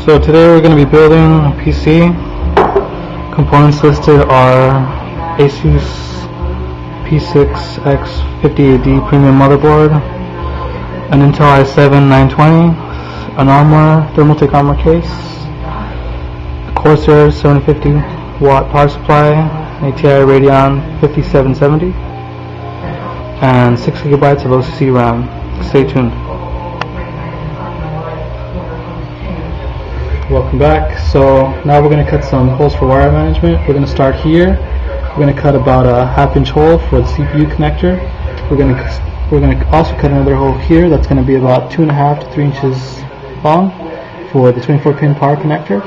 So today we're going to be building a PC. Components listed are Asus P6X58D premium motherboard, an Intel i7-920, an Armor Thermaltake armor case, a Corsair 750 watt power supply, an ATI Radeon 5770, and 6 GB of OCC RAM. Stay tuned. Welcome back. So now we're going to cut some holes for wire management. We're going to start here. We're going to cut about a ½ inch hole for the CPU connector. We're going to also cut another hole here that's going to be about 2.5 to 3 inches long for the 24-pin power connector.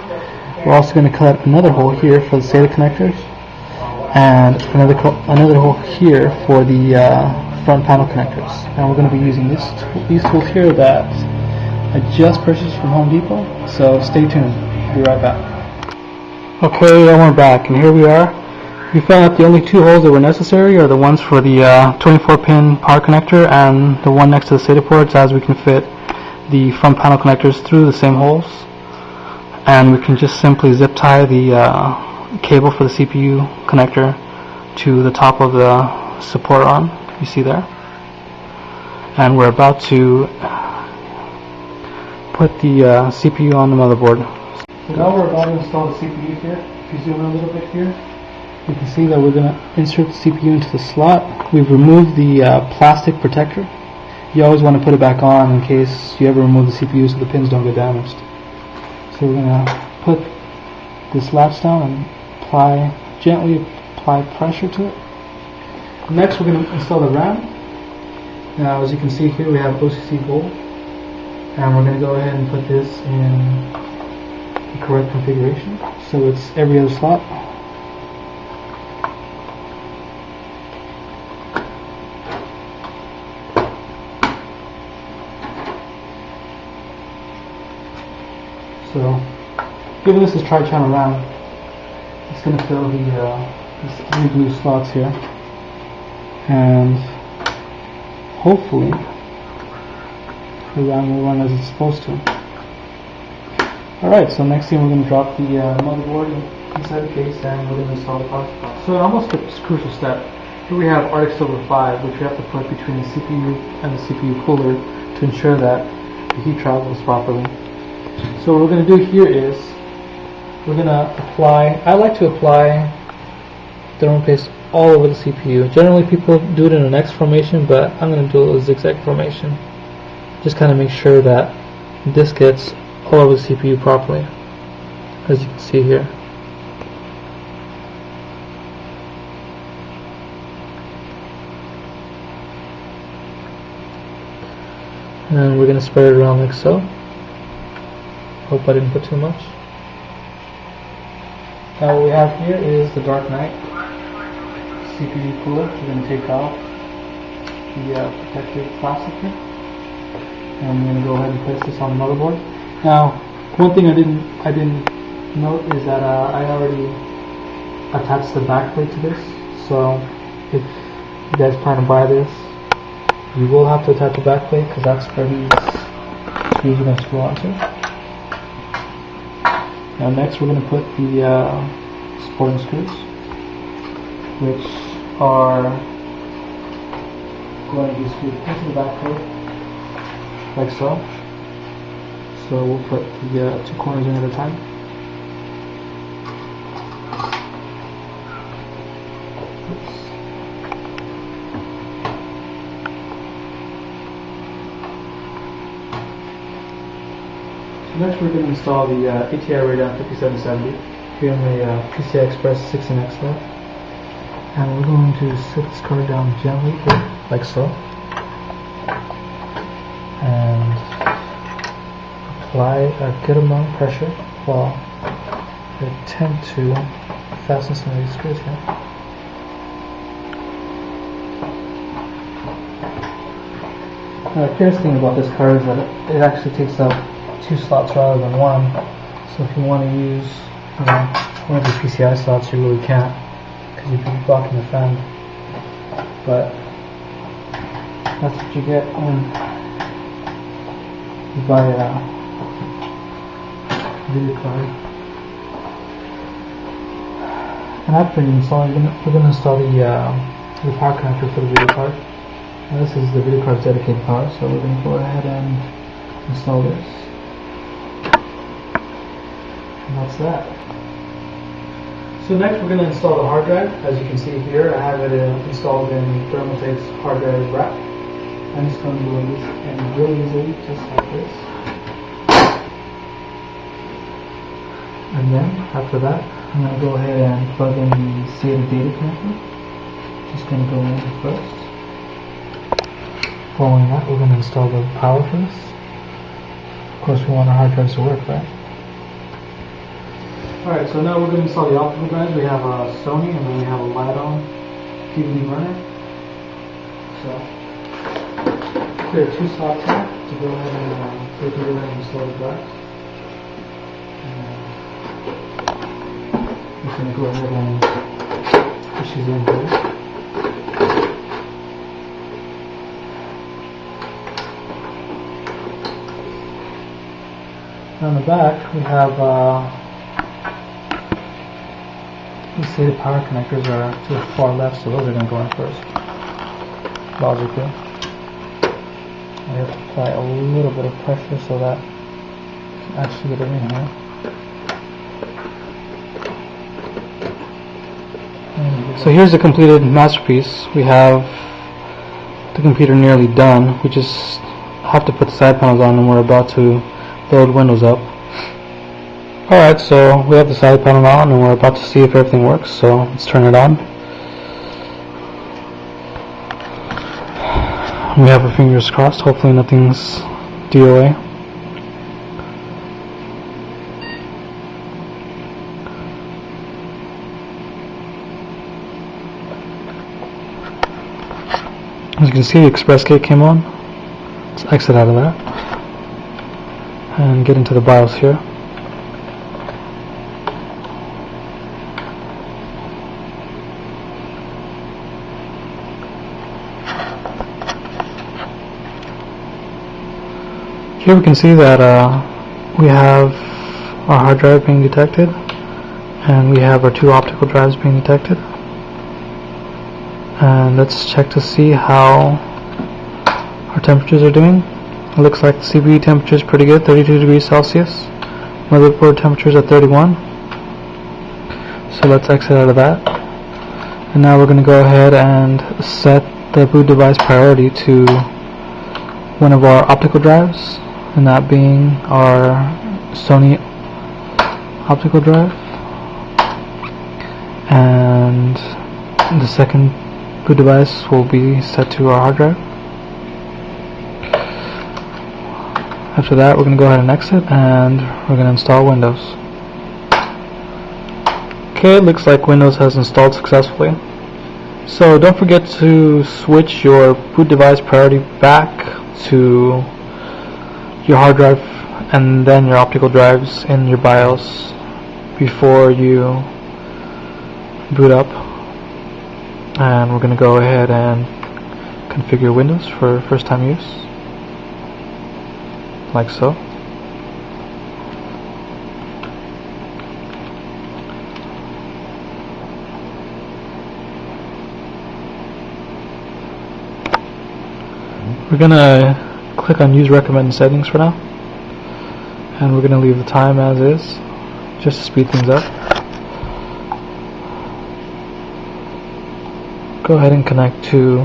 We're also going to cut another hole here for the SATA connectors, and another hole here for the front panel connectors. And we're going to be using these tools here that I just purchased from Home Depot, so stay tuned. I'll be right back. Okay, and we're back, and here we are. We found out the only two holes that were necessary are the ones for the 24-pin power connector and the one next to the SATA ports, as we can fit the front panel connectors through the same holes. And we can just simply zip tie the cable for the CPU connector to the top of the support arm, you see there. And we're about to put the CPU on the motherboard. So now we're about to install the CPU here. If you zoom in a little bit here, you can see that we're going to insert the CPU into the slot. We've removed the plastic protector. You always want to put it back on in case you ever remove the CPU so the pins don't get damaged. So we're going to put this latch down and gently apply pressure to it. Next we're going to install the RAM. Now as you can see here we have OCC gold. And we're going to go ahead and put this in the correct configuration. So it's every other slot. So, given this is tri-channel RAM, it's going to fill these 3 blue slots here. And hopefully the RAM will run as it's supposed to. Alright, so next thing we're going to drop the motherboard inside the case and we're going to install the power supply. So almost a crucial step. Here we have Arctic Silver 5, which we have to put between the CPU and the CPU cooler to ensure that the heat travels properly. So what we're going to do here is we're going to apply, I like to apply thermal paste all over the CPU. Generally people do it in an X formation, but I'm going to do a zigzag formation. Just kind of make sure that this gets all over the CPU properly, as you can see here. And we're going to spread it around like so. Hope I didn't put too much. Now what we have here is the Dark Knight CPU cooler. We're going to take off the protective plastic here. And I'm going to go ahead and place this on the motherboard. Now, one thing I didn't note is that I already attached the backplate to this. So, if you guys plan to buy this, you will have to attach the backplate because that's where these screws are going to screw onto. Now, next we're going to put the supporting screws, which are going to be screwed into the backplate. Like so. So we'll put the 2 corners in at a time. Oops. So next we're going to install the ATI Radeon 5770 here in the PCI Express 16X slot. And we're going to sit this card down gently here, like so. And apply a good amount of pressure while I attempt to fasten some of these screws here. Now the curious thing about this card is that it actually takes up 2 slots rather than 1. So if you want to use one of the PCI slots, you really can't because you'd be blocking the fan. But that's what you get when you buy video card. And after you install, we're going to install the power connector for the video card. And this is the video card's dedicated power, so we're going to go ahead and install this. And that's that. So next we're going to install the hard drive. As you can see here, I have it installed in Thermaltake's hard drive rack. I'm just going to do this and really easily, just like this. And then after that, I'm going to go ahead and plug in the SATA data connector. Just going to go in first. Following that, we're going to install the power for this. Of course, we want our hard drives to work, right? Alright, so now we're going to install the optical drives. We have a Sony and then we have a Lidon DVD runner. So, there are two slots here to go ahead and install the drives. I'm just going to go ahead and push these in here. On the back, we have let's say the power connectors are to the far left, so those are going to go in first. Logically. I have to apply a little bit of pressure so that I can actually get it in here. So here's the completed masterpiece. We have the computer nearly done. We just have to put the side panels on and we're about to load Windows up. Alright, so we have the side panel on and we're about to see if everything works, so let's turn it on. We have our fingers crossed, hopefully nothing's DOA. As you can see, the express gate came on. Let's exit out of that and get into the BIOS here. Here we can see that we have our hard drive being detected and we have our two optical drives being detected. And let's check to see how our temperatures are doing. It looks like the CPU temperature is pretty good, 32 degrees Celsius. Motherboard temperature is at 31. So let's exit out of that. And now we're going to go ahead and set the boot device priority to one of our optical drives, and that being our Sony optical drive. And the second boot device will be set to our hard drive. After that, we're going to go ahead and exit and we're going to install Windows. Okay, it looks like Windows has installed successfully. So don't forget to switch your boot device priority back to your hard drive and then your optical drives in your BIOS before you boot up. And we're going to go ahead and configure Windows for first time use. Like so. We're going to click on use recommended settings for now, and we're going to leave the time as is just to speed things up. Go ahead and connect to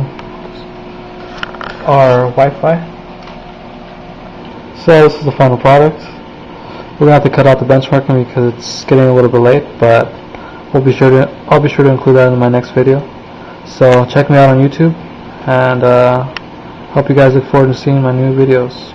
our Wi-Fi. So this is the final product. We're gonna have to cut out the benchmarking because it's getting a little bit late, but I'll be sure to include that in my next video. So check me out on YouTube, and hope you guys look forward to seeing my new videos.